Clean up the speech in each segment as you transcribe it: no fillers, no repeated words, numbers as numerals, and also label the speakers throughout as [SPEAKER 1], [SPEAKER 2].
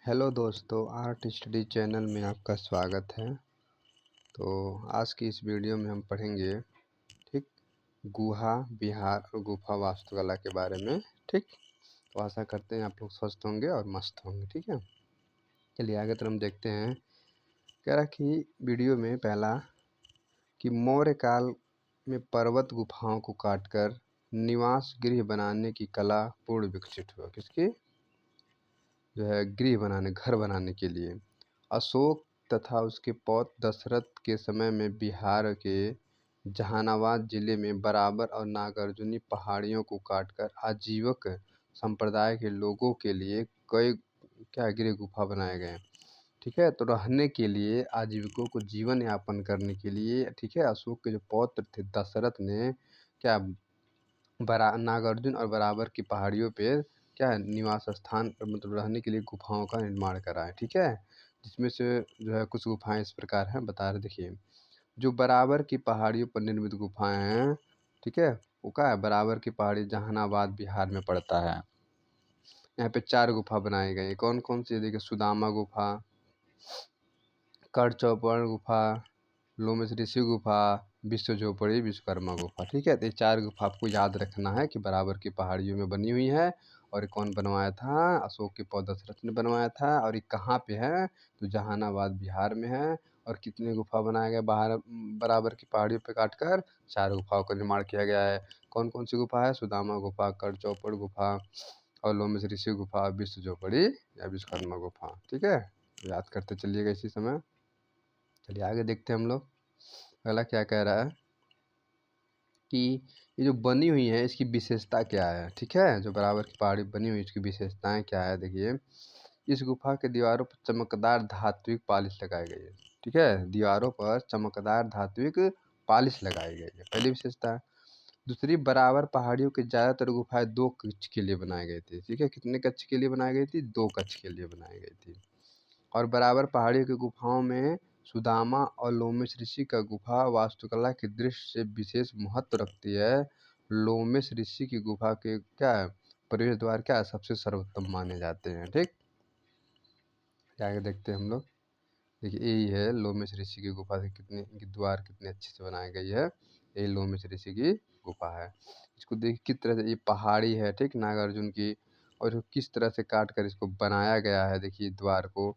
[SPEAKER 1] Hello दोस्तों, art study channel में आपका स्वागत है। तो आज की इस वीडियो में हम पढ़ेंगे ठीक गुहा विहार और गुफा वास्तुकला के बारे में। ठीक, तो आशा करते हैं आप लोग स्वस्थ होंगे और मस्त होंगे। ठीक है, चलिए आगे तरफ हम देखते हैं। कह रहा कि वीडियो में पहला कि मौर्य काल में पर्वत गुफाओं को काटकर निवास गृह बनाने की कला पूर्ण विकसित हुआ। किसकी? जो है गृह बनाने, घर बनाने के लिए। अशोक तथा उसके पौत्र दशरथ के समय में बिहार के जहानाबाद जिले में बराबर और नागार्जुनी पहाड़ियों को काटकर आजीवक संप्रदाय के लोगों के लिए कई गृह गुफा बनाए गए। ठीक है, तो रहने के लिए, आजीविकों को जीवन यापन करने के लिए, ठीक है, अशोक के जो पौत्र थे दशरथ ने नागार्जुन और बराबर की पहाड़ियों पे निवास स्थान मतलब रहने के लिए गुफाओं का निर्माण करा है। ठीक है, जिसमें से जो है कुछ गुफाएं इस प्रकार हैं, बता रहे। देखिए, जो बराबर की पहाड़ियों पर निर्मित गुफाएं हैं, ठीक है, वो क्या है? बराबर की पहाड़ी जहानाबाद बिहार में पड़ता है। यहाँ पे 4 गुफा बनाई गई। कौन कौन सी? देखिए, सुदामा गुफा, कर चौपड़ गुफा, लोमेश ऋषि गुफा, विश्व झोपड़ी, विश्वकर्मा गुफा। ठीक है, तो ये 4 गुफा आपको याद रखना है कि बराबर की पहाड़ियों में बनी हुई है। और ये कौन बनवाया था? अशोक के पौत्र दशरथ ने बनवाया था। और ये कहाँ पे है? तो जहानाबाद बिहार में है। और कितने गुफा बनाए गए? बराबर की पहाड़ियों पे काटकर 4 गुफाओं का निर्माण किया गया है। कौन कौन सी गुफा है? सुदामा गुफा, कर चौपड़ गुफा और लोमेश ऋषि गुफा, विश्व झोपड़ी या विश्वकर्मा गुफा। ठीक है, याद करते चलिएगा इसी समय। चलिए आगे देखते हैं हम लोग। अगला क्या कह रहा है कि ये जो बनी हुई है इसकी विशेषता क्या है। ठीक है, जो बराबर की पहाड़ी बनी हुई इसकी विशेषताएं क्या है? देखिए, इस गुफा के दीवारों पर चमकदार धात्विक पालिश लगाई गई है। ठीक है, दीवारों पर चमकदार धात्विक पालिश लगाई गई है, पहली विशेषता। दूसरी, बराबर पहाड़ियों के ज़्यादातर गुफाएं 2 कक्ष के लिए बनाई गई थी। ठीक है, कितने कक्ष के लिए बनाई गई थी? 2 कक्ष के लिए बनाई गई थी। और बराबर पहाड़ियों की गुफाओं में सुदामा और लोमेश ऋषि का गुफा वास्तुकला की दृष्टि से विशेष महत्व रखती है। लोमेश ऋषि की गुफा के प्रवेश द्वार सबसे सर्वोत्तम माने जाते हैं। ठीक, आगे देखते हैं हम लोग। देखिए, यही है लोमेश ऋषि की गुफा से कितने इनकी द्वार कितने अच्छे से बनाई गई है। यही लोमेश ऋषि की गुफा है। इसको देखिए किस तरह से, ये पहाड़ी है, ठीक, नागार्जुन की, और किस तरह से काट कर इसको बनाया गया है। देखिए द्वार को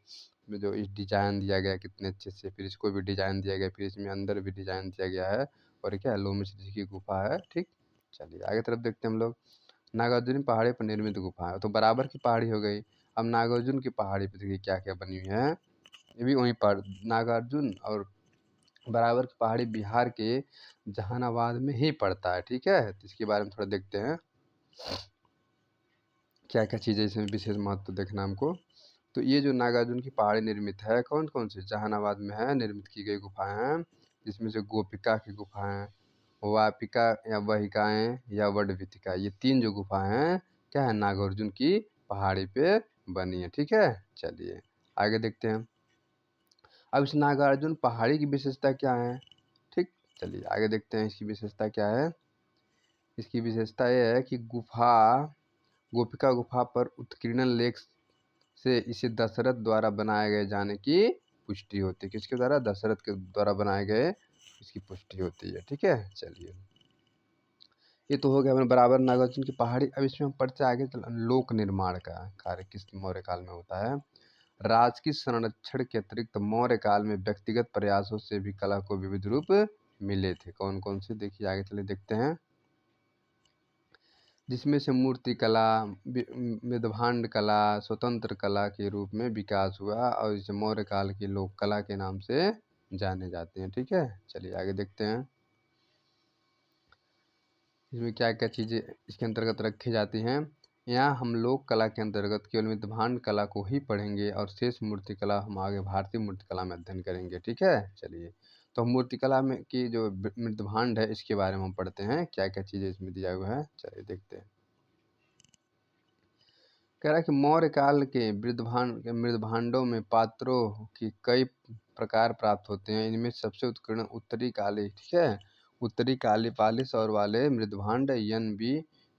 [SPEAKER 1] में जो इस डिजाइन दिया गया कितने अच्छे से, फिर इसको भी डिजाइन दिया गया, फिर इसमें अंदर भी डिजाइन दिया गया है। और ये लोमेश ऋषि की गुफा है। ठीक, चलिए आगे तरफ देखते हैं हम लोग। नागार्जुन पहाड़ी पर निर्मित गुफा है, तो बराबर की पहाड़ी हो गई। अब नागार्जुन की पहाड़ी पर देखिए क्या क्या बनी हुई है। ये भी वहीं पर नागार्जुन और बराबर की पहाड़ी बिहार के जहानाबाद में ही पड़ता है। ठीक है, तो इसके बारे में थोड़ा देखते हैं क्या क्या चीज़ें इसमें विशेष महत्व देखना हमको। तो ये जो नागार्जुन की पहाड़ी निर्मित है, कौन कौन सी? जहानाबाद में है, निर्मित की गई गुफाएं हैं, जिसमें से गोपिका की गुफा है, वापिका या वहिकाएं या वडवितिका, ये 3 जो गुफाएं हैं नागार्जुन की पहाड़ी पे बनी है। ठीक है, चलिए आगे देखते हैं। अब इस नागार्जुन पहाड़ी की विशेषता क्या है? ठीक, चलिए आगे देखते हैं इसकी विशेषता क्या है। इसकी विशेषता यह है कि गोपिका गुफा पर उत्कीर्णन लेख से इसे दशरथ द्वारा बनाए गए जाने की पुष्टि होती है। किसके द्वारा? दशरथ के द्वारा बनाए गए इसकी पुष्टि होती है। ठीक है, चलिए ये तो हो गया हमारे बराबर नागार्जुन की पहाड़ी। अब इसमें हम पढ़ते आगे लोक निर्माण का कार्य किस मौर्य काल में होता है। राजकीय संरक्षण के अतिरिक्त मौर्य काल में व्यक्तिगत प्रयासों से भी कला को विविध रूप मिले थे। कौन कौन से? देखिए आगे चले देखते हैं। जिसमें से मूर्ति कला, मृदभांड कला स्वतंत्र कला के रूप में विकास हुआ और इसे मौर्य काल की लोक कला के नाम से जाने जाते हैं। ठीक है, चलिए आगे देखते हैं इसमें क्या क्या चीज़ें इसके अंतर्गत रखी जाती हैं। यहाँ हम लोक कला के अंतर्गत केवल मृदभांड कला को ही पढ़ेंगे और शेष मूर्ति कला हम आगे भारतीय मूर्ति कला में अध्ययन करेंगे। ठीक है, चलिए तो हम मूर्ति कला में की जो मृदभांड है इसके बारे में हम पढ़ते हैं, क्या क्या चीज़ें इसमें दिया हुआ है। चलिए देखते हैं। कह रहा है कि मौर्य काल के मृदभांडों में पात्रों की कई प्रकार प्राप्त होते हैं। इनमें सबसे उत्कीर्ण उत्तरी काली, ठीक है, उत्तरी काली पालिश और वाले मृदभांड NB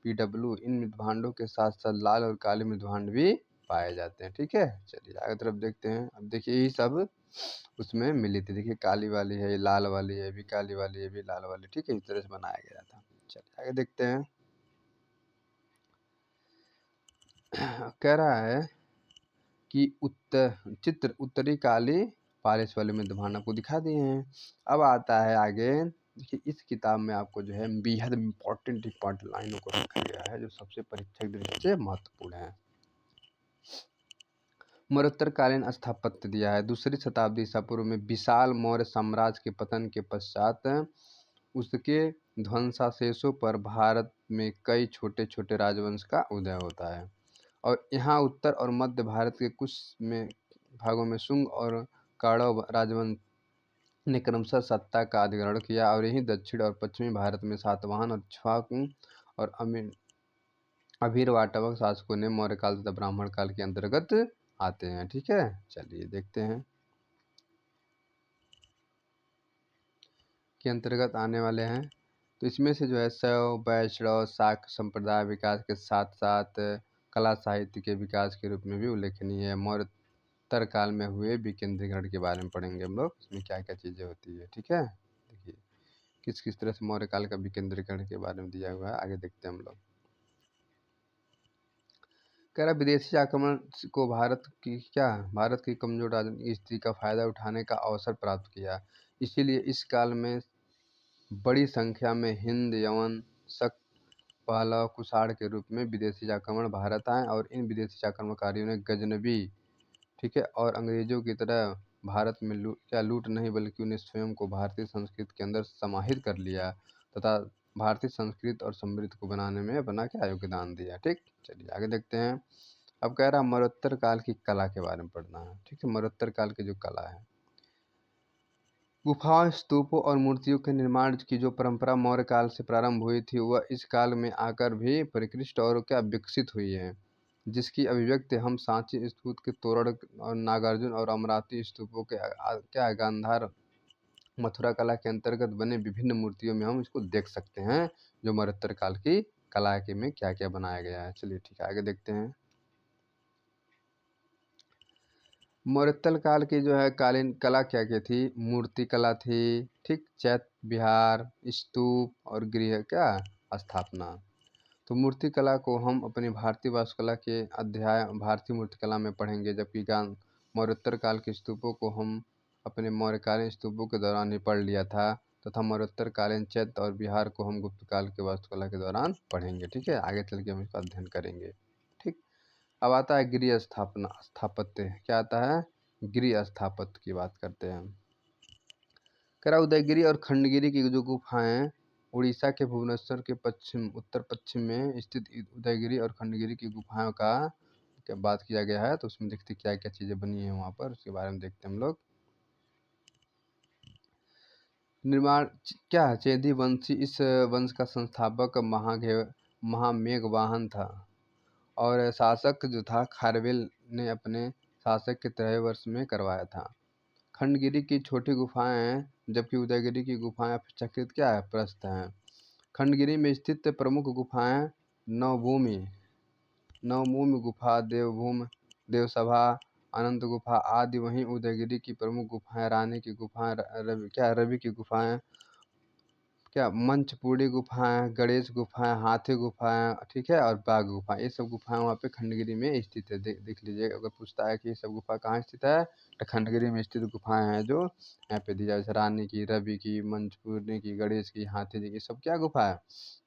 [SPEAKER 1] PW, इन मृदभांडों के साथ साथ लाल और काले मृदभांड भी पाए जाते हैं। ठीक है, चलिए आगे तरफ देखते हैं। अब देखिए यही सब उसमें मिली थी। देखिए काली वाली है, ये लाल वाली है, ये भी काली वाली है, ये भी लाल वाली। ठीक है, इस तरह से बनाया गया था। चलिए आगे देखते हैं। कह रहा है कि उत्तरी काली पालिश वाले में दभान आपको दिखा दिए हैं। अब आता है आगे। देखिए इस किताब में आपको जो है बेहद इम्पोर्टेंट लाइनों को रखा गया है जो सबसे परीक्षक दृष्टि से महत्वपूर्ण है। मरणोत्तरकालीन स्थापत्य दिया है। दूसरी शताब्दी ईसा पूर्व में विशाल मौर्य साम्राज्य के पतन के पश्चात उसके ध्वंसावशेषों पर भारत में कई छोटे छोटे राजवंश का उदय होता है और यहाँ उत्तर और मध्य भारत के कुछ में भागों में शुंग और काड़व राजवंश ने क्रमशः सत्ता का अधिग्रहण किया और यहीं दक्षिण और पश्चिमी भारत में सातवाहन और इक्ष्वाकु और अभीरवाटवक शासकों ने मौर्य काल तथा ब्राह्मण काल के अंतर्गत आते हैं। ठीक है, चलिए देखते हैं के अंतर्गत आने वाले हैं। तो इसमें से जो है शैव वैष्णव शाक्त संप्रदाय विकास के साथ साथ कला साहित्य के विकास के रूप में भी उल्लेखनीय है। मौर्योत्तर काल में हुए विकेंद्रीकरण के बारे में पढ़ेंगे हम लोग, इसमें क्या क्या चीज़ें होती है। ठीक है, देखिए किस किस तरह से मौर्य काल का विकेंद्रीकरण के बारे में दिया हुआ है। आगे देखते हैं हम लोग। कह रहा विदेशी आक्रमण को भारत की कमजोर राजनीतिक स्थिति का फायदा उठाने का अवसर प्राप्त किया। इसीलिए इस काल में बड़ी संख्या में हिंद, यवन, शक, पहलव, कुषाण के रूप में विदेशी आक्रमण भारत आए और इन विदेशी आक्रमणकारियों ने गजनबी, ठीक है, और अंग्रेजों की तरह भारत में लूट नहीं बल्कि उन्हें स्वयं को भारतीय संस्कृति के अंदर समाहित कर लिया तथा भारतीय संस्कृति और समृद्धि को बनाने में अपना क्या योगदान दिया। ठीक, चलिए आगे देखते हैं। अब कह रहा मरणोत्तर काल की कला के बारे में पढ़ना है। ठीक है, मरणोत्तर काल की जो कला है, गुफाओं, स्तूपों और मूर्तियों के निर्माण की जो परंपरा मौर्य काल से प्रारंभ हुई थी वह इस काल में आकर भी परिष्कृत और क्या विकसित हुई है, जिसकी अभिव्यक्ति हम सांची स्तूप के तोरण और नागार्जुन और अमरावती स्तूपों के क्या गांधार मथुरा कला के अंतर्गत बने विभिन्न मूर्तियों में हम इसको देख सकते हैं जो मरणोत्तर काल की कला के में क्या क्या बनाया गया है। चलिए ठीक है, आगे देखते हैं। मौर्योत्तर काल की जो है कालीन कला क्या क्या थी? मूर्ति कला थी, ठीक, चैत्य विहार, स्तूप और गृह क्या स्थापना। तो मूर्ति कला को हम अपनी भारतीय वास्तुकला के अध्याय भारतीय मूर्तिकला में पढ़ेंगे, जबकि गान मौर्योत्तर काल के स्तूपों को हम अपने मौर्यकालीन स्तूपों के दौरान ही पढ़ लिया था तथा मौर्योत्तर कालीन चैत्य और विहार को हम गुप्त काल के वास्तुकला के दौरान पढ़ेंगे। ठीक है, आगे चल के हम इसका अध्ययन करेंगे। ठीक, अब आता है गृह स्थापत्य। क्या आता है? गृह स्थापत्य की बात करते हैं। करा उदयगिरी और खंडगिरी की जो गुफाएं उड़ीसा के भुवनेश्वर के उत्तर पश्चिम में स्थित उदयगिरी और खंडगिरी की गुफाओं का क्या बात किया गया है, तो उसमें देखते क्या क्या चीज़ें बनी है वहाँ पर, उसके बारे में देखते हैं हम लोग। निर्माण क्या है? चेदी वंशी इस वंश का संस्थापक महामेघवाहन था और शासक जो था खारवेल ने अपने शासक के 3 वर्ष में करवाया था। खंडगिरी की छोटी गुफाएं हैं जबकि उदयगिरी की गुफाएं अपेक्षाकृत क्या है? प्रस्थ हैं। खंडगिरी में स्थित प्रमुख गुफाएं नवभूमि नवभूमि गुफा, देवभूमि, देवसभा, अनंत गुफा आदि। वहीं उदयगिरी की प्रमुख गुफाएं रानी की गुफाएं, रवि की गुफाएं, क्या मंचपूड़ी गुफाएं, गणेश गुफाएं, हाथी गुफाएं, ठीक है, और बाघ गुफाएं, ये सब गुफाएं वहाँ पे खंडगिरी में स्थित है। देख लीजिए, अगर पूछता है कि ये सब गुफा कहाँ स्थित है, तो खंडगिरी में स्थित गुफाएं हैं जो यहाँ पे दी जाए, जैसे रानी की, रवि की, मंचपूड़ी की, गणेश की, हाथी जी की, सब क्या गुफा है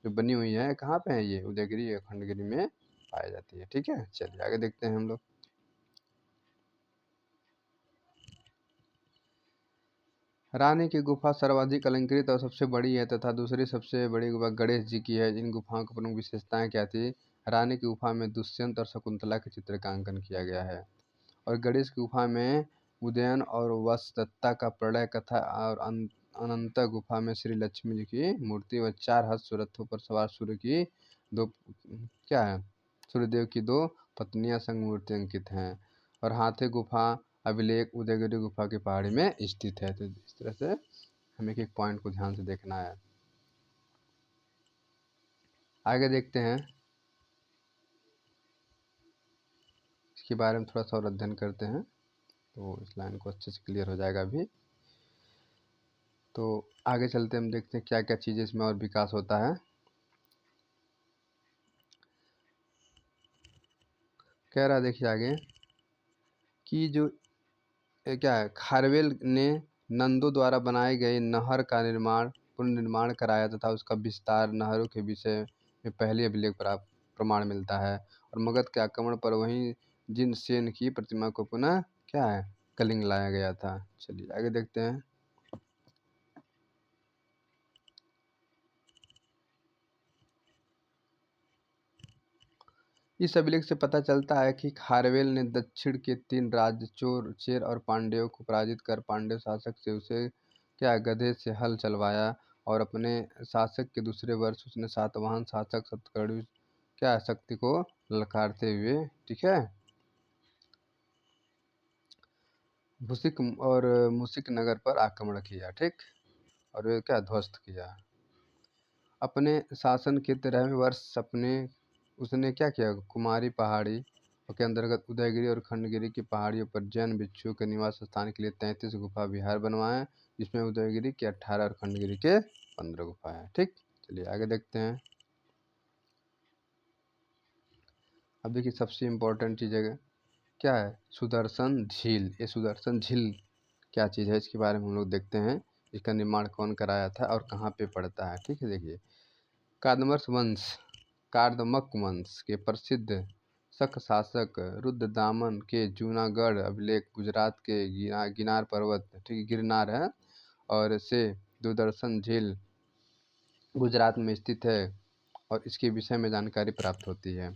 [SPEAKER 1] जो बनी हुई है, कहाँ पे है ये? उदयगिरी या खंडगिरी में पाई जाती है। ठीक है, चलिए आगे देखते हैं हम लोग। रानी की गुफा सर्वाधिक अलंकृत और सबसे बड़ी है तथा दूसरी सबसे बड़ी गुफा गणेश जी की है। इन गुफाओं की प्रमुख विशेषताएं क्या थी? रानी की गुफा में दुष्यंत और शकुंतला के चित्र का अंकन किया गया है और गणेश की गुफा में उदयन और वसुदत्ता का प्रणय कथा और अनंत गुफा में श्री लक्ष्मी जी की मूर्ति व 4 हस्त रथों पर सवार सूर्य की दो क्या है सूर्यदेव की 2 पत्नियां संग मूर्ति अंकित हैं और हाथी गुफा अभिलेख उदयगिरी गुफा की पहाड़ी में स्थित है। तो इस तरह से हमें एक पॉइंट को ध्यान से देखना है। आगे देखते हैं इसके बारे में थोड़ा सा और अध्ययन करते हैं तो इस लाइन को अच्छे से क्लियर हो जाएगा अभी। तो आगे चलते हम देखते हैं क्या क्या चीज़ें इसमें और विकास होता है। कह रहा देखिए आगे कि जो क्या है, खारवेल ने नंदों द्वारा बनाए गए नहर का पुनर्निर्माण कराया तथा उसका विस्तार नहरों के विषय में पहले अभिलेख प्रमाण मिलता है। और मगध के आक्रमण पर वहीं जिनसेन की प्रतिमा को पुनः क्या है, कलिंग लाया गया था। चलिए आगे देखते हैं। इस अभिलेख से पता चलता है कि खारवेल ने दक्षिण के 3 राज्य चेर और पांड्यों को पराजित कर पांड्य शासक से उसे क्या गधे से हल चलवाया। और अपने शासक के दूसरे वर्ष उसने सातवाहन शासक सतकर्णी क्या शक्ति को ललकारते हुए, ठीक है, भूसिक और मुसिक नगर पर आक्रमण किया, ठीक, और वे क्या ध्वस्त किया। अपने शासन के 13वें वर्ष उसने क्या किया, कुमारी पहाड़ी के अंतर्गत उदयगिरी और खंडगिरी की पहाड़ियों पर जैन भिक्षुओं के निवास स्थान के लिए 33 गुफा विहार बनवाए, जिसमें उदयगिरी के 18 और खंडगिरी के 15 गुफा है। ठीक, चलिए आगे देखते हैं। अब देखिए सबसे इम्पोर्टेंट चीज़ है क्या है, सुदर्शन झील। ये सुदर्शन झील क्या चीज़ है, इसके बारे में हम लोग देखते हैं। इसका निर्माण कौन कराया था और कहाँ पे पड़ता है। ठीक है, देखिए कार्दमक वंश के प्रसिद्ध शक शासक रुद्रदामन के जूनागढ़ अभिलेख गुजरात के गिरनार पर्वत, ठीक गिरनार है, और से दूरदर्शन झील गुजरात में स्थित है और इसके विषय में जानकारी प्राप्त होती है।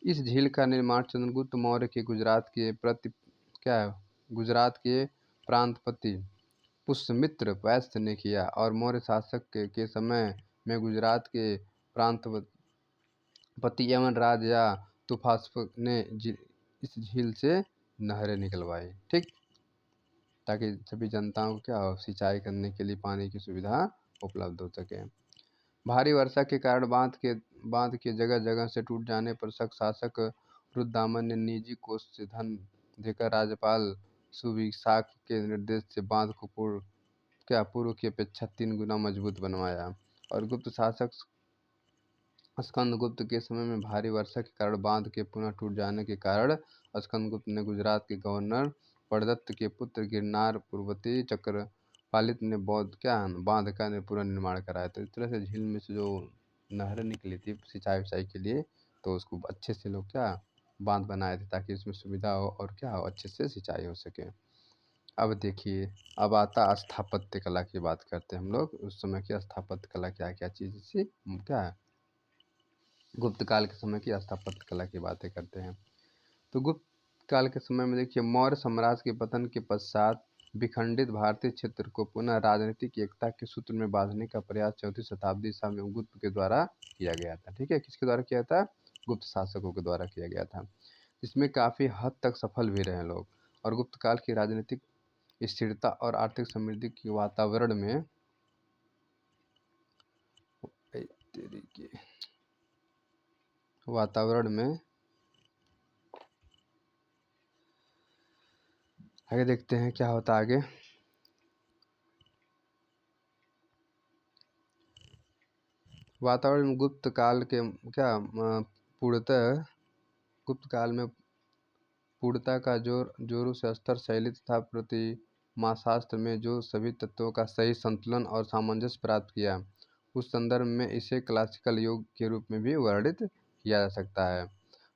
[SPEAKER 1] इस झील का निर्माण चंद्रगुप्त मौर्य के गुजरात के प्रांतपति पुष्यमित्र वैश्य ने किया और मौर्य शासक के समय में गुजरात के प्रांतपति यमनराज या तुफास्प ने इस झील से नहरें निकलवाई, ठीक, ताकि सभी जनताओं को क्या हो, सिंचाई करने के लिए पानी की सुविधा उपलब्ध हो सके। भारी वर्षा के कारण बांध के जगह जगह से टूट जाने पर शक शासक रुद्रदामन ने निजी कोष से धन देकर राज्यपाल सुविशाख के निर्देश से बांध को पूर्व की अपेक्षा 3 गुना मजबूत बनवाया। और गुप्त शासक स्कंदगुप्त के समय में भारी वर्षा के कारण बांध के पुनः टूट जाने के कारण स्कंदगुप्त ने गुजरात के गवर्नर परदत्त के पुत्र गिरनार पूर्ववर्ती चक्रपालित ने बांध का पुनर्निर्माण कराया। तो इस तरह से झील में से जो नहरें निकली थी सिंचाई के लिए, तो उसको अच्छे से लोग बांध बनाए थे ताकि इसमें सुविधा हो और अच्छे से सिंचाई हो सके। अब देखिए, अब आता स्थापत्य कला की बात करते हैं हम लोग। उस समय की स्थापत्य कला क्या क्या चीज़ थी, गुप्त काल के समय की स्थापत्य कला की बातें करते हैं। तो गुप्त काल के समय में देखिए, मौर्य साम्राज्य के पतन के पश्चात विखंडित भारतीय क्षेत्र को पुनः राजनीतिक एकता के सूत्र में बांधने का प्रयास 4वीं शताब्दी ईसा में गुप्त के द्वारा किया गया था। ठीक है, किसके द्वारा किया था, गुप्त शासकों के द्वारा किया गया था, जिसमें काफ़ी हद तक सफल भी रहे लोग। और गुप्त काल की राजनीतिक स्थिरता और आर्थिक समृद्धि के वातावरण में आगे देखते हैं क्या होता है आगे। वातावरण में गुप्त काल के गुप्त काल में पूर्णता का जोरों से स्तर शैली तथा प्रतिमाशास्त्र में जो सभी तत्वों का सही संतुलन और सामंजस्य प्राप्त किया, उस संदर्भ में इसे क्लासिकल युग के रूप में भी वर्णित किया जा सकता है।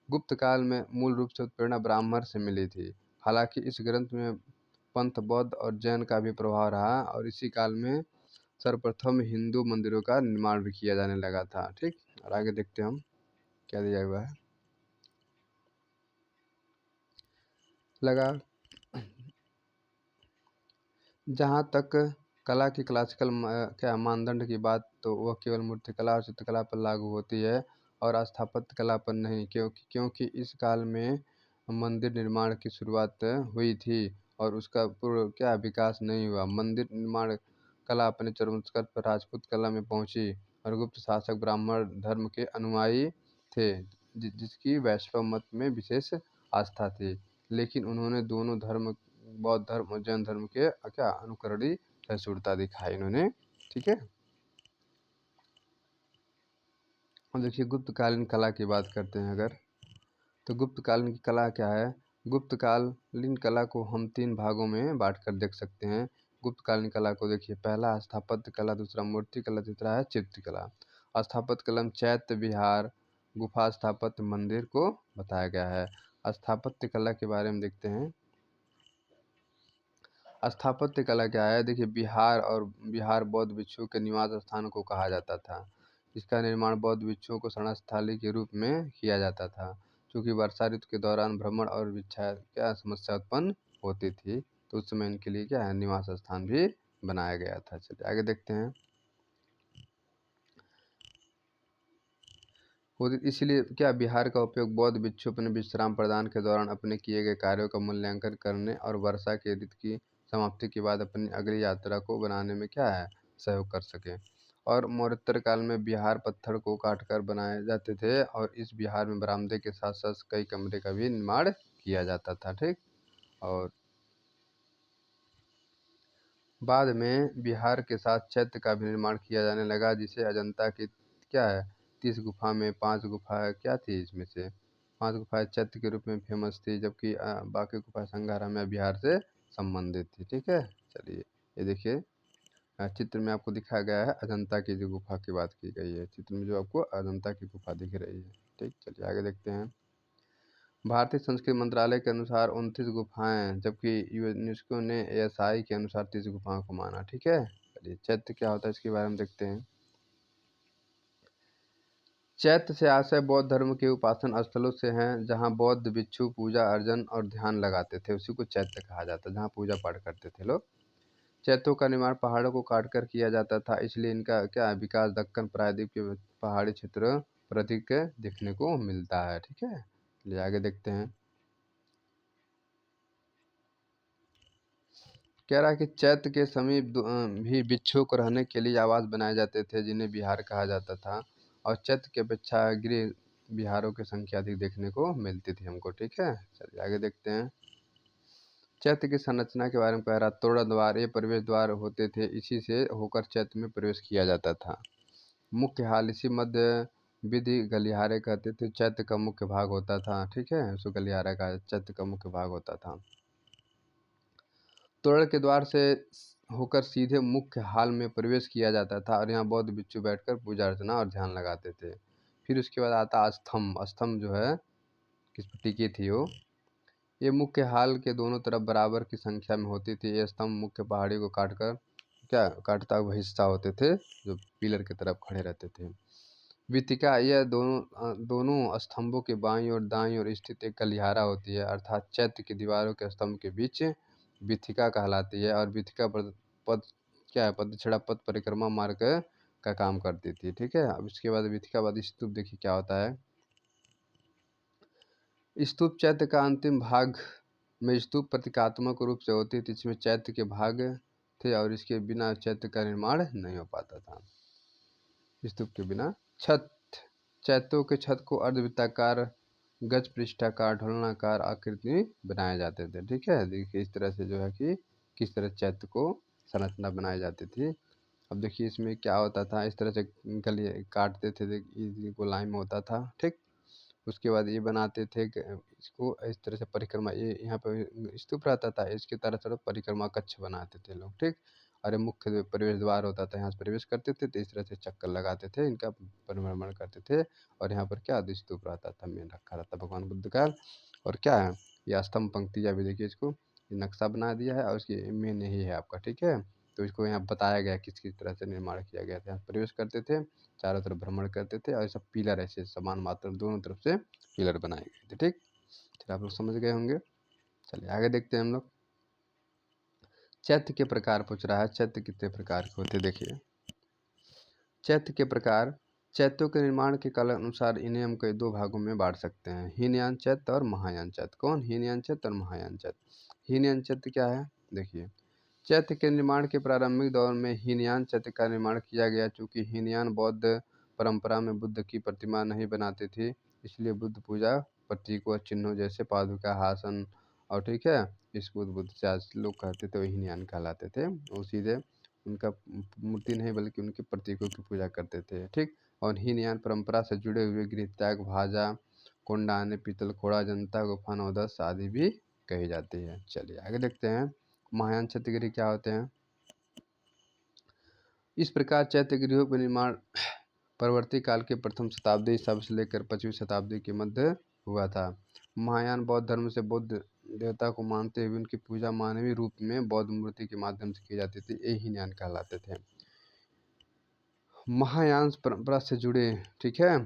[SPEAKER 1] गुप्त काल में मूल रूप से उत्प्रेरणा ब्राह्मण से मिली थी। हालांकि इस ग्रंथ में पंथ, बौद्ध और जैन का भी प्रभाव रहा और इसी काल में सर्वप्रथम हिंदू मंदिरों का निर्माण भी किया जाने लगा था। ठीक, और आगे देखते हैं हम क्या दिया हुआ है। लगा जहाँ तक कला की क्लासिकल मानदंड की बात, तो वह केवल मूर्तिकला और चित्रकला पर लागू होती है और स्थापत्य कला पर नहीं, क्योंकि इस काल में मंदिर निर्माण की शुरुआत हुई थी और उसका पूर्व विकास नहीं हुआ। मंदिर निर्माण कला अपने चरम स्तर पर राजपूत कला में पहुंची और गुप्त शासक ब्राह्मण धर्म के अनुयायी थे, जिसकी वैष्णव मत में विशेष आस्था थी, लेकिन उन्होंने दोनों धर्म, बौद्ध धर्म और जैन धर्म के क्या अनुकरणीय सहिष्णुता दिखाई इन्होंने। ठीक है। और देखिए गुप्तकालीन कला की बात करते हैं अगर, तो गुप्तकालीन की कला क्या है। गुप्तकालीन कला को हम 3 भागों में बांट कर देख सकते हैं। गुप्तकालीन कला को देखिए, पहला स्थापत्य कला, दूसरा मूर्ति कला, तीसरा है चित्र कला। स्थापत्य कला में चैत्य विहार, गुफा स्थापत्य, मंदिर को बताया गया है। स्थापत्य कला के बारे में देखते हैं। स्थापत्य कला क्या है, देखिए विहार बौद्ध भिक्षुओं के निवास स्थान को कहा जाता था। इसका निर्माण बौद्ध भिक्षुओं को शरणस्थली के रूप में किया जाता था, क्योंकि वर्षा ऋतु के दौरान भ्रमण और भिक्षा क्या समस्या उत्पन्न होती थी, तो उस समय इनके लिए क्या है निवास स्थान भी बनाया गया था। चलिए आगे देखते हैं। इसलिए क्या बिहार का उपयोग बौद्ध भिक्षु अपने विश्राम प्रदान के दौरान अपने किए गए कार्यों का मूल्यांकन करने और वर्षा के ऋतु की समाप्ति के बाद अपनी अगली यात्रा को बनाने में क्या है सहयोग कर सके। और मौर्योत्तर काल में बिहार पत्थर को काटकर बनाए जाते थे, और इस बिहार में बरामदे के साथ साथ कई कमरे का भी निर्माण किया जाता था। ठीक। और बाद में बिहार के साथ चैत्य का भी निर्माण किया जाने लगा, जिसे अजंता की क्या है 30 गुफा में 5 गुफा क्या थी, इसमें से 5 गुफाएं चैत्य के रूप में फेमस थी, जबकि बाकी गुफा संगारा में बिहार से संबंधित थी। ठीक है। चलिए ये देखिए, चित्र में आपको दिखाया गया है अजंता की जो गुफा की बात की गई है, चित्र में जो आपको अजंता की गुफा दिख रही है। ठीक। चलिए आगे देखते हैं। भारतीय संस्कृति मंत्रालय के अनुसार 29 गुफाएं, जबकि यूनेस्को ने एएसआई के अनुसार 30 गुफाओं को माना। ठीक है। चलिए चैत्य क्या होता है इसके बारे में देखते हैं। चैत्य से आशय बौद्ध धर्म के उपासन स्थलों से हैं, जहां बौद्ध भिक्षु पूजा अर्चन और ध्यान लगाते थे, उसी को चैत्य कहा जाता है, जहां पूजा पाठ करते थे लोग। चैत्यों का निर्माण पहाड़ों को काटकर किया जाता था, इसलिए इनका क्या विकास दक्कन प्रायद्वीप के पहाड़ी क्षेत्र पर अधिक देखने को मिलता है। ठीक है। चलिए आगे देखते हैं। कह रहा है कि चैत्य के समीप भी भिक्षुओं को रहने के लिए आवास बनाए जाते थे, जिन्हें विहार कहा जाता था, और चैत्य के अपेक्षा गृह विहारों की संख्या अधिक देखने को मिलती थी हमको। ठीक है। चलिए आगे देखते हैं। चैत्य की संरचना के बारे में कह रहा, तोड़ा द्वार, ये प्रवेश द्वार होते थे, इसी से होकर चैत्य में प्रवेश किया जाता था। मुख्य हाल, इसी मध्य विधि गलियारे कहते थे, चैत्य का मुख्य भाग होता था। ठीक है, उसको गलियारा का चैत्य का मुख्य भाग होता था। तोरण के द्वार से होकर सीधे मुख्य हाल में प्रवेश किया जाता था, और यहाँ बौद्ध भिक्षु बैठकर पूजा अर्चना और ध्यान लगाते थे। फिर उसके बाद आता स्तंभ। स्तंभ जो है किस पर टिकी थी वो, ये मुख्य हाल के दोनों तरफ बराबर की संख्या में होती थी। ये स्तंभ मुख्य पहाड़ी को काटता हुआ हिस्सा होते थे, जो पिलर की तरफ खड़े रहते थे। वीथिका, यह दोनों स्तंभों के बाईं और दाईं ओर स्थित एक गलियारा होती है, अर्थात चैत्य की दीवारों के स्तंभ के बीच वीथिका कहलाती है, और वीथिका पद क्या है प्रदक्षिणा पथ परिक्रमा मार्ग का काम करती थी। ठीक है। अब इसके बाद वीथिका बाद स्तूप देखिए क्या होता है। स्तूप चैत्य का अंतिम भाग में स्तूप प्रतीकात्मक रूप से होती थी, इसमें चैत्य के भाग थे, और इसके बिना चैत्य का निर्माण नहीं हो पाता था। स्तूप के बिना छत, चैत्यों के छत को अर्धवृत्ताकार, गज पृष्ठाकार, ढोलनाकार आकृति में बनाए जाते थे। ठीक है। देखिए इस तरह से जो है कि किस तरह चैत्य को संरचना बनाई जाती थी। अब देखिए इसमें क्या होता था, इस तरह से गली काटते थे, देखिए गोलाई में होता था। ठीक। उसके बाद ये बनाते थे कि इसको इस तरह से परिक्रमा, ये यहाँ पे स्तूप रहता था, इसके तरह तरफ परिक्रमा कक्ष बनाते थे लोग। ठीक। और ये मुख्य प्रवेश द्वार होता था, यहाँ से प्रवेश करते थे तो इस तरह से चक्कर लगाते थे, इनका परिभ्रमण करते थे, और यहाँ पर क्या स्तूप रहता था, मेन रखा रहता भगवान बुद्ध का। और क्या है ये स्तंभ पंक्तियाँ भी देखिए, इसको ये नक्शा बना दिया है, और इसकी मेन यही है आपका। ठीक है। तो इसको यहाँ बताया गया किस किस तरह से निर्माण किया गया था। यहाँ प्रवेश करते थे, चारों तरफ भ्रमण करते थे, और सब पिलर ऐसे समान मात्रा में दोनों तरफ से पिलर बनाए गए थे। ठीक। चलिए आप लोग समझ गए होंगे। चलिए आगे देखते हैं हम लोग। चैत्य के प्रकार पूछ रहा है, चैत्य कितने प्रकार के होते देखिए। चैत्य के प्रकार, चैत्यों के निर्माण के काल अनुसार इन्हें हम कई 2 भागों में बांट सकते हैं, हीनयान चैत्य और महायान चैत्य। कौन, हीनयान चैत्य और महायान चैत्य। हीनयान चैत्य क्या है देखिए, चैत्य के निर्माण के प्रारंभिक दौर में हीनयान चैत्य का निर्माण किया गया। चूँकि हीनयान बौद्ध परंपरा में बुद्ध की प्रतिमा नहीं बनाते थे, इसलिए बुद्ध पूजा प्रतीकों और चिन्हों जैसे पादुका, हासन और ठीक है स्फूत बुद्ध से आज लोग कहते थे वो हीनयान कहलाते थे। वो सीधे उनका मूर्ति नहीं बल्कि उनके प्रतीकों की पूजा करते थे, ठीक। और हीनयान परंपरा से जुड़े हुए गृह त्याग, भाजा, कोंडाने, पीतल खोड़ा, जनता गुफा, नवदस आदि भी कही जाती है। चलिए आगे देखते हैं महायान चैत्यगृह क्या होते हैं। इस प्रकार चैत्य गृहों का निर्माण परवर्ती काल के प्रथम शताब्दी ईसा से लेकर 5वीं शताब्दी के मध्य हुआ था। महायान बौद्ध धर्म से बुद्ध देवता को मानते हुए उनकी पूजा मानवीय रूप में बौद्ध मूर्ति के माध्यम से की जाती थी, ये हीनयान कहलाते थे। महायान परंपरा से जुड़े ठीक है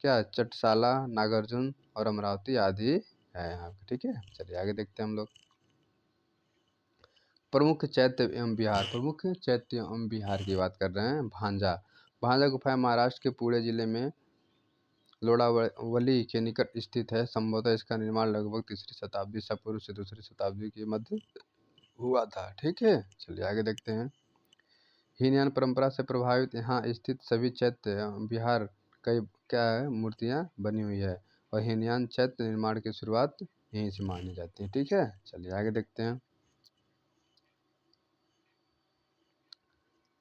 [SPEAKER 1] क्या चटसाला, नागार्जुन और अमरावती आदि है यहाँ पे, ठीक है। चलिए आगे देखते हैं हम लोग प्रमुख चैत्य एवं बिहार। प्रमुख चैत्य एवं बिहार की बात कर रहे हैं। भांजा, भांजा गुफा महाराष्ट्र के पुणे जिले में लोणावली के निकट स्थित है। संभवतः इसका निर्माण लगभग 3री शताब्दी ईसा पूर्व से 2री शताब्दी के मध्य हुआ था, ठीक है। चलिए आगे देखते हैं हीनयान परंपरा से प्रभावित यहाँ स्थित सभी चैत्य बिहार कई क्या है मूर्तियाँ बनी हुई है और हीनयान चैत्य निर्माण की शुरुआत यहीं से मानी जाती है, ठीक है। चलिए आगे देखते हैं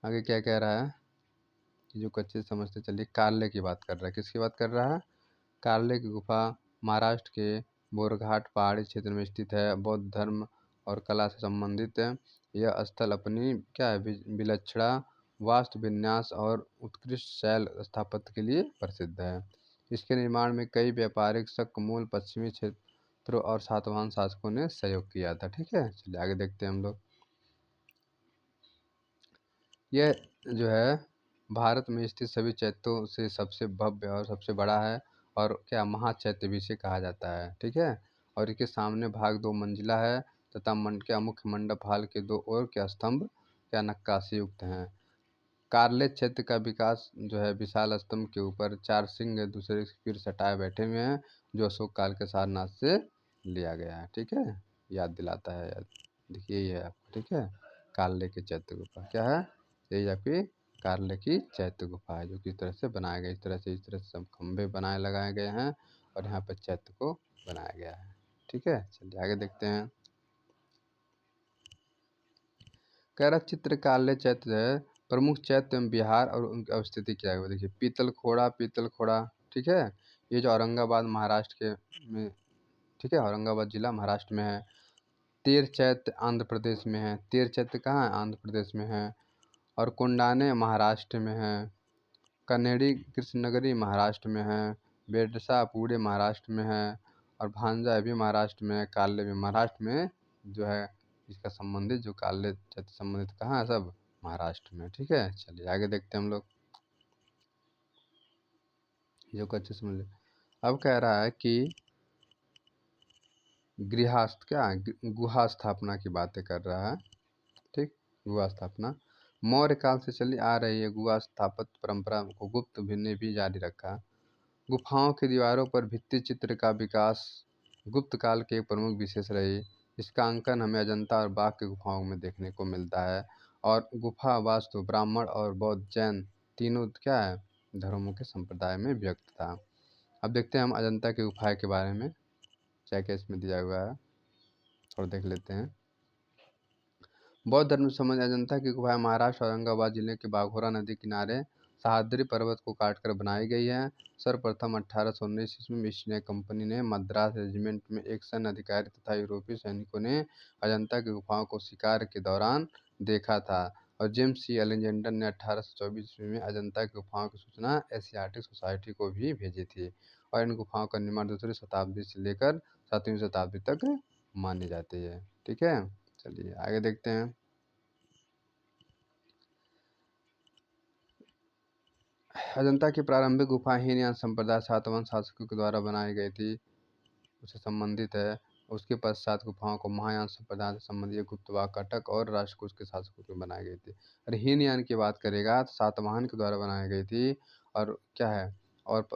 [SPEAKER 1] आगे क्या कह रहा है जो कच्चे समझते चलिए। कार्ले की बात कर रहा है, किसकी बात कर रहा है? कार्ले की गुफा महाराष्ट्र के बोरघाट पहाड़ी क्षेत्र में स्थित है। बौद्ध धर्म और कला से संबंधित है। यह स्थल अपनी क्या है विलक्षणा, वास्तु विन्यास और उत्कृष्ट शैल स्थापत्य के लिए प्रसिद्ध है। इसके निर्माण में कई व्यापारिक शक मूल पश्चिमी क्षेत्रों और सातवाहन शासकों ने सहयोग किया था, ठीक है। चलिए आगे देखते हैं हम लोग यह जो है भारत में स्थित सभी चैत्यों से सबसे भव्य और सबसे बड़ा है और क्या महाचैत्य भी इसे कहा जाता है, ठीक है। और इसके सामने भाग 2 मंजिला है तथा क्या मुख्य मंडप हाल के 2 ओर क्या स्तंभ क्या नक्काशी युक्त हैं। कार्ले चैत्य का विकास जो है विशाल स्तंभ के ऊपर 4 सिंह दूसरे सिर सटाए बैठे हुए हैं जो अशोक काल के सारनाथ से लिया गया है, ठीक है। याद दिलाता है याद देखिए ये है आपको, ठीक है। कार्ले के चैत्य गुफा क्या है, यही आपकी कार्ले की चैत्य गुफा है जो किस तरह से बनाया गया, इस तरह से सब खंभे बनाए लगाए गए हैं और यहाँ पर चैत्य को बनाया गया है, ठीक है। चलिए आगे देखते हैं कह रहा चित्र कार्ले चैत्य है प्रमुख चैत्य बिहार और उनकी अवस्थिति क्या है वो देखिए। पीतल खोड़ा, ठीक है। ये जो औरंगाबाद महाराष्ट्र के में ठीक है औरंगाबाद जिला महाराष्ट्र में है। तीर चैत्य आंध्र प्रदेश में है। तीर चैत्य कहाँ है? आंध्र प्रदेश में है। और कुंडाने महाराष्ट्र में है। कन्हेरी कृष्णनगरी महाराष्ट्र में है। बेडसा पूरे महाराष्ट्र में है और भांजा भी महाराष्ट्र में है। काले भी महाराष्ट्र में जो है इसका संबंधित जो काले चैत्य संबंधित कहाँ है सब महाराष्ट्र में, ठीक है। चलिए आगे देखते हैं हम लोग जो अच्छे समझ अब कह रहा है कि गृहस्थ क्या गुहा स्थापना की बातें कर रहा है, ठीक। गुहा स्थापना मौर्य काल से चली आ रही है। गुहा स्थापत्य परंपरा को गुप्त ने भी जारी रखा। गुफाओं की दीवारों पर भित्ति चित्र का विकास गुप्त काल के एक प्रमुख विशेष रही। इसका अंकन हमें अजंता और बाघ की गुफाओं में देखने को मिलता है और गुफा वास्तु ब्राह्मण और बौद्ध जैन तीनों क्या है धर्मों के संप्रदाय में व्यक्त था। अब देखते हैं हम अजंता की गुफा के बारे में क्या क्या इसमें दिया हुआ है और देख लेते हैं। बौद्ध धर्म समझ अजंता की गुफा महाराष्ट्र औरंगाबाद जिले के बाघोरा नदी किनारे सह्याद्री पर्वत को काटकर बनाई गई है। सर्वप्रथम 1819 ईस्वी में ईस्ट इंडिया कंपनी ने मद्रास रेजिमेंट में एक सैन्य अधिकारी तथा यूरोपीय सैनिकों ने अजंता की गुफाओं को शिकार के दौरान देखा था और जेम्स सी अलेक्जेंडर ने 1824 ईस्वी में अजंता की गुफाओं की सूचना एशियाटिक सोसाइटी को भी भेजी थी और इन गुफाओं का निर्माण 2री शताब्दी से लेकर 7वीं शताब्दी तक मानी जाती है, ठीक है। चलिए आगे देखते हैं अजंता की प्रारंभिक गुफा हीनयान संप्रदाय सातवाहन शासकों के द्वारा बनाई गई थी उससे संबंधित है। उसके पश्चात गुफाओं को महायान संप्रदाय से संबंधित गुप्तवाक कटक और राष्ट्रकूट के शासकों की बनाई गई थी। और हीनयान की बात करेगा तो सातवाहन के द्वारा बनाई गई थी और क्या है और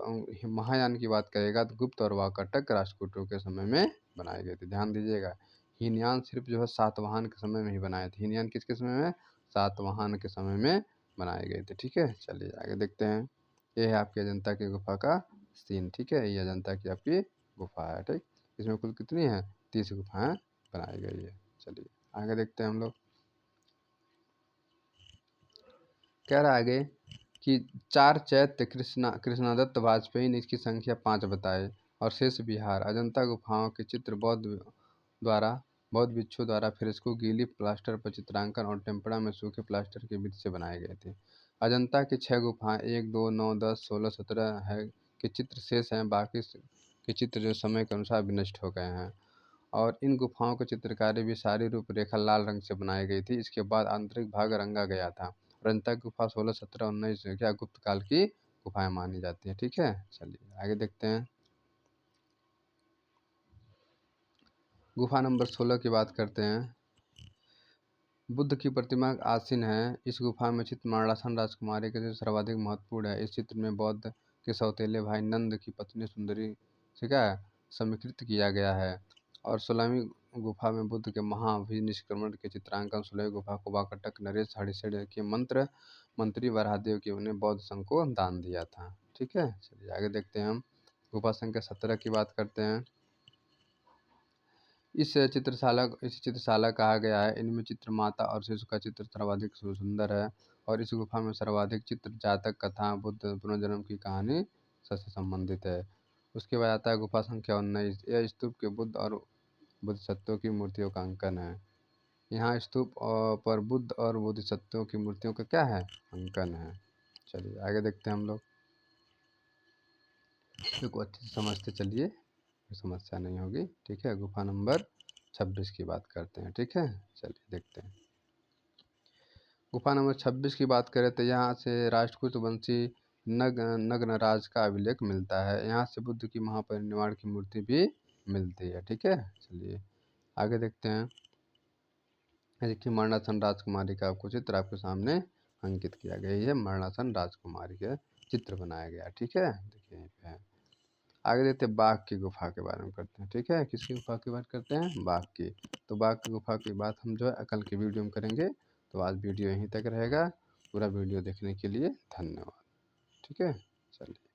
[SPEAKER 1] महायान की बात करेगा तो गुप्त और वाकटक राष्ट्रकूटों के समय में बनाई गई थी। ध्यान दीजिएगा हीनयान सिर्फ जो है सातवाहन के समय में ही बनाए थे। हीनयान किसके समय में? सातवाहन के समय में बनाए गए थे, ठीक है। चलिए आगे देखते हैं ये है आपकी अजंता की गुफा का सीन, ठीक है। ये अजंता की आपकी गुफा है। ठीक, इसमें कुल कितनी है, 30 गुफाएं बनाई गई है। चलिए आगे देखते हैं हम लोग। कह रहा है आगे कि 4 चैत्य कृष्णादत्त वाजपेयी ने इसकी संख्या 5 बताए, और शेष बिहार अजंता गुफाओं के चित्र द्वारा बौद्ध भिक्षुओं द्वारा फ्रेस्को, गीली प्लास्टर पर चित्रांकन और टेम्परा में सूखे प्लास्टर की विधि से बनाए गए थे। अजंता की 6 गुफाएं 1, 2, 9, 10, 16, 17 है के चित्र शेष हैं, बाकी के चित्र जो समय के अनुसार विनष्ट हो गए हैं। और इन गुफाओं की चित्रकारी भी सारी रूपरेखा लाल रंग से बनाई गई थी। इसके बाद आंतरिक भाग रंगा गया था। अजंता की गुफा 16, 17, 19 क्या गुप्त काल की गुफाएं मानी जाती है। ठीक है, चलिए आगे देखते हैं। गुफा नंबर 16 की बात करते हैं। बुद्ध की प्रतिमा आसीन है। इस गुफा में चित्र मारणासन राजकुमारी के चित्र सर्वाधिक महत्वपूर्ण है। इस चित्र में बौद्ध के सौतेले भाई नंद की पत्नी सुंदरी से क्या है, समीकृत किया गया है। और 16वीं गुफा में बुद्ध के महाभिनिष्क्रमण के चित्रांकन। 16वीं गुफा को वाकटक नरेश हरिशेर के मंत्री वराहदेव की उन्हें बौद्ध संघ को दान दिया था। ठीक है, चलिए आगे देखते हैं हम। गुफा संख्या 17 की बात करते हैं। इस चित्रशाला कहा गया है। इनमें चित्र माता और शिशु का चित्र सर्वाधिक सुंदर है। और इस गुफा में सर्वाधिक चित्र जातक कथा, बुद्ध पुनर्जन्म की कहानी से संबंधित है। उसके बाद आता है गुफा संख्या 19। यह स्तूप के बुद्ध और बोधिसत्वों की मूर्तियों का अंकन है। यहाँ स्तूप पर बुद्ध और बोधिसत्वों की मूर्तियों का क्या है, अंकन है। चलिए आगे देखते हैं हम लोग। इसको अच्छे से समझते चलिए, कोई समस्या नहीं होगी। ठीक है, गुफा नंबर 26 की बात करते हैं। ठीक है, चलिए देखते हैं। गुफा नंबर 26 की बात करें तो यहाँ से राष्ट्रकूट वंशी नग्नराज का अभिलेख मिलता है। यहाँ से बुद्ध की महापरिनिर्वाण की मूर्ति भी मिलती है। ठीक है, चलिए आगे देखते हैं। देखिए मरणासन राजकुमारी का आपको चित्र आपके सामने अंकित किया गया है। मरणासन राजकुमारी के चित्र बनाया गया। ठीक है, देखिए यहीं पे है। आगे देखते हैं बाघ की गुफा के बारे में करते हैं। ठीक है, किसकी गुफा की बात करते हैं, बाघ की। तो बाघ की गुफा की बात हम जो है कल की वीडियो में करेंगे। तो आज वीडियो यहीं तक रहेगा। पूरा वीडियो देखने के लिए धन्यवाद। ठीक है, चलिए।